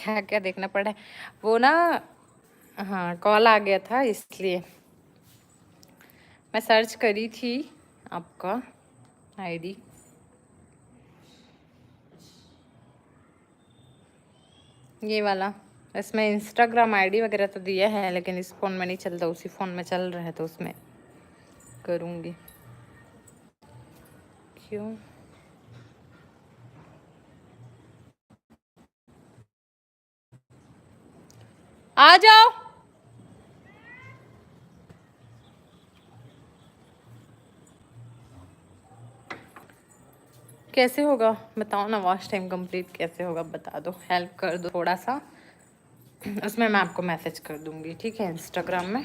क्या क्या देखना पड़ा है वो ना। हाँ कॉल आ गया था इसलिए मैं सर्च करी थी आपका आईडी। ये वाला इसमें इंस्टाग्राम आईडी वगैरह तो दिया है लेकिन इस फ़ोन में नहीं चलता, उसी फ़ोन में चल रहा है तो उसमें करूँगी। क्यों आ जाओ। कैसे होगा बताओ ना, वॉच टाइम कंप्लीट कैसे होगा बता दो, हेल्प कर दो थोड़ा सा। उसमें मैं आपको मैसेज कर दूंगी ठीक है इंस्टाग्राम में।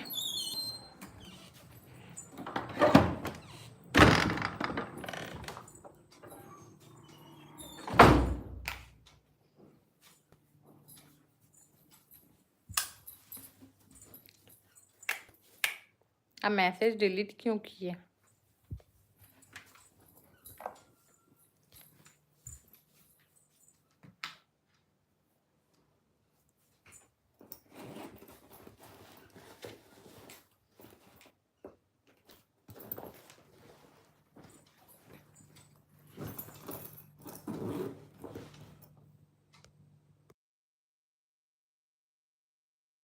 अब मैसेज डिलीट क्यों किए?